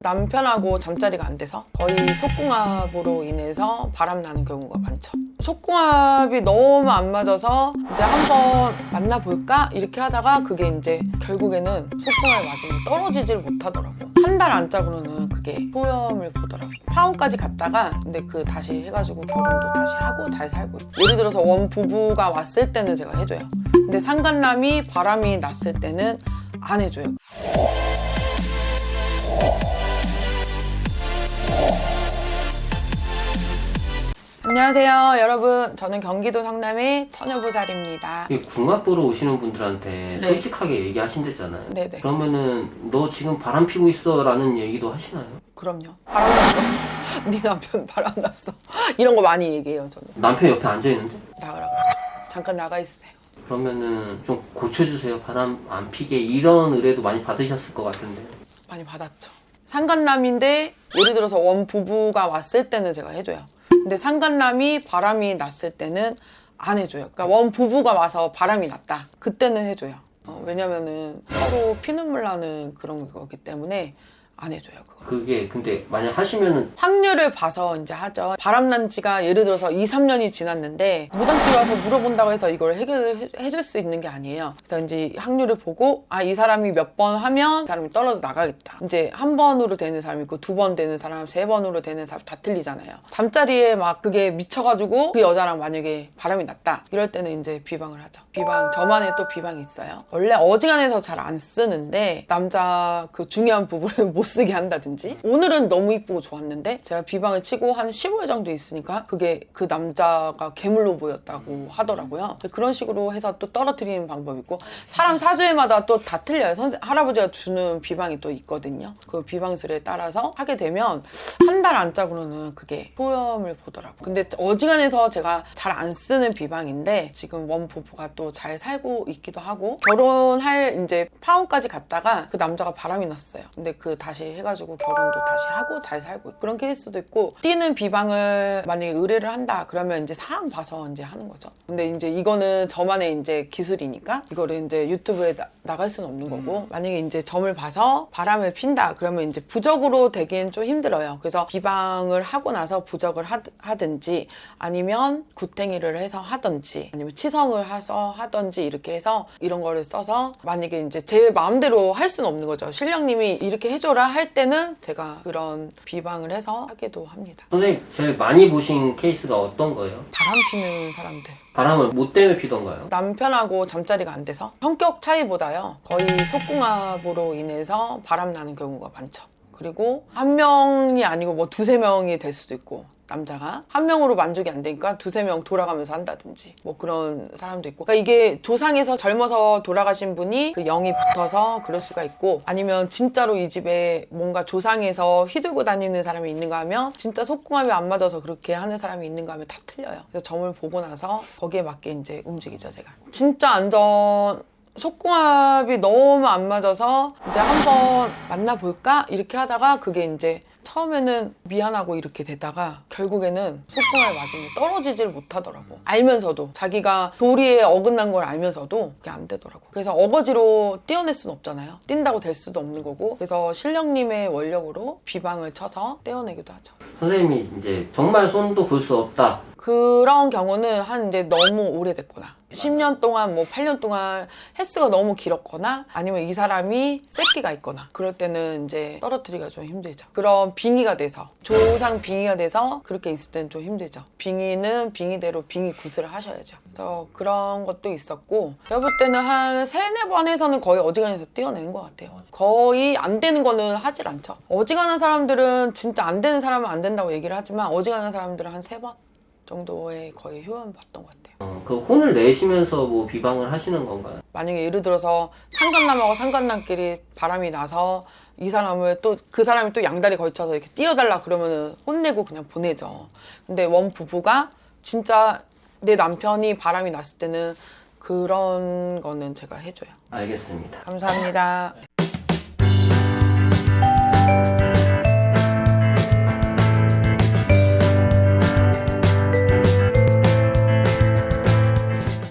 남편하고 잠자리가 안 돼서 거의 속궁합으로 인해서 바람나는 경우가 많죠. 속궁합이 너무 안 맞아서 이제 한번 만나볼까? 이렇게 하다가 그게 이제 결국에는 속궁합이 맞으면 떨어지질 못하더라고요. 한 달 안짝으로는 그게 소염을 보더라고요. 파혼까지 갔다가 근데 그 다시 해가지고 결혼도 다시 하고 잘 살고 있고, 예를 들어서 원 부부가 왔을 때는 제가 해줘요. 근데 상간남이 바람이 났을 때는 안 해줘요. 안녕하세요 여러분, 저는 경기도 성남의 처녀보살입니다. 궁합 보러 오시는 분들한테 네. 솔직하게 얘기하신댔잖아요. 네네. 그러면은 너 지금 바람 피고 있어 라는 얘기도 하시나요? 그럼요. 바람났어. 네 남편 바람났어. 이런 거 많이 얘기해요 저는. 남편 옆에 앉아있는데? 나가라고. 잠깐 나가 있으세요. 그러면은 좀 고쳐주세요, 바람 안 피게, 이런 의뢰도 많이 받으셨을 것 같은데. 많이 받았죠. 상간남인데 예를 들어서 원 부부가 왔을 때는 제가 해줘요. 근데 상간남이 바람이 났을 때는 안 해줘요. 그러니까 원 부부가 와서 바람이 났다, 그때는 해줘요. 왜냐면은 서로 피눈물 나는 그런 거기 때문에 안 해줘요 그거. 그게 근데 만약 하시면은 확률을 봐서 이제 하죠. 바람난 지가 예를 들어서 2, 3년이 지났는데 무당집 와서 물어본다고 해서 이걸 해결해줄 수 있는 게 아니에요. 그래서 이제 확률을 보고 이 사람이 몇 번 하면 이 사람이 떨어져 나가겠다. 이제 한 번으로 되는 사람 있고, 두 번 되는 사람, 세 번으로 되는 사람 다 틀리잖아요. 잠자리에 막 그게 미쳐가지고 그 여자랑 만약에 바람이 났다, 이럴 때는 이제 비방을 하죠. 비방, 저만의 또 비방이 있어요. 원래 어지간해서 잘 안 쓰는데 남자 그 중요한 부분을 못 쓰게 한다든지, 오늘은 너무 이쁘고 좋았는데 제가 비방을 치고 한 15일 정도 있으니까 그게 그 남자가 괴물로 보였다고 하더라고요. 그런 식으로 해서 또 떨어뜨리는 방법이 있고, 사람 사주에마다 또 다 틀려요. 할아버지가 주는 비방이 또 있거든요. 그 비방술에 따라서 하게 되면 한 달 안짝으로는 그게 소염을 보더라고요. 근데 어지간해서 제가 잘 안 쓰는 비방인데 지금 원 부부가 또 잘 살고 있기도 하고, 결혼할 이제 파혼까지 갔다가 그 남자가 바람이 났어요. 근데 그 다시 해가지고 결혼도 다시 하고 잘 살고 있고, 그런 케이스도 있고. 뛰는 비방을 만약에 의뢰를 한다 그러면 이제 사람 봐서 이제 하는 거죠. 근데 이제 이거는 저만의 이제 기술이니까 이거를 이제 유튜브에 나갈 수는 없는 거고, 만약에 이제 점을 봐서 바람을 핀다 그러면 이제 부적으로 되기엔 좀 힘들어요. 그래서 비방을 하고 나서 부적을 하든지 아니면 구탱이를 해서 하든지 아니면 치성을 해서 하든지, 이렇게 해서 이런 거를 써서, 만약에 이제 제 마음대로 할 수는 없는 거죠. 신령님이 이렇게 해줘라 할 때는 제가 그런 비방을 해서 하기도 합니다. 선생님 제일 많이 보신 케이스가 어떤 거예요? 바람 피는 사람들, 바람을 뭐 때문에 피던가요? 남편하고 잠자리가 안 돼서, 성격 차이보다요 거의 속궁합으로 인해서 바람나는 경우가 많죠. 그리고 한 명이 아니고 뭐 두세 명이 될 수도 있고, 남자가 한 명으로 만족이 안 되니까 두세 명 돌아가면서 한다든지 뭐 그런 사람도 있고, 그러니까 이게 조상에서 젊어서 돌아가신 분이 그 영이 붙어서 그럴 수가 있고, 아니면 진짜로 이 집에 뭔가 조상에서 휘두르고 다니는 사람이 있는가 하면, 진짜 속궁합이 안 맞아서 그렇게 하는 사람이 있는가 하면 다 틀려요. 그래서 점을 보고 나서 거기에 맞게 이제 움직이죠 제가. 진짜 속궁합이 너무 안 맞아서 이제 한번 만나볼까? 이렇게 하다가 그게 이제 처음에는 미안하고 이렇게 되다가 결국에는 속궁합이 맞으면 떨어지질 못하더라고. 알면서도, 자기가 도리에 어긋난 걸 알면서도 그게 안 되더라고. 그래서 어거지로 떼어낼 수는 없잖아요. 뛴다고 될 수도 없는 거고, 그래서 신령님의 원력으로 비방을 쳐서 떼어내기도 하죠. 선생님이 이제 정말 손도 볼 수 없다, 그런 경우는 한 이제 너무 오래됐거나 10년 동안 뭐 8년 동안 횟수가 너무 길었거나, 아니면 이 사람이 새끼가 있거나, 그럴 때는 이제 떨어뜨리기가 좀 힘들죠. 그런 빙의가 돼서, 조상 빙의가 돼서 그렇게 있을 때는 좀 힘들죠. 빙의는 빙의대로 빙의 구슬을 하셔야죠. 그래서 그런 것도 있었고, 제가 볼 때는 한 3-4번 해서는 거의 어지간해서 띄어내는 것 같아요. 거의 안 되는 거는 하질 않죠. 어지간한 사람들은, 진짜 안 되는 사람은 안 된다고 얘기를 하지만 어지간한 사람들은 한 3번 정도의 거의 효험을 봤던 것 같아요. 그 혼을 내시면서 뭐 비방을 하시는 건가요? 만약에 예를 들어서 상간남하고 상간남끼리 바람이 나서 이 사람을 또, 그 사람이 또 양다리 걸쳐서 이렇게 띄워달라 그러면은 혼내고 그냥 보내죠. 근데 원 부부가 진짜 내 남편이 바람이 났을 때는 그런 거는 제가 해줘요. 알겠습니다. 감사합니다.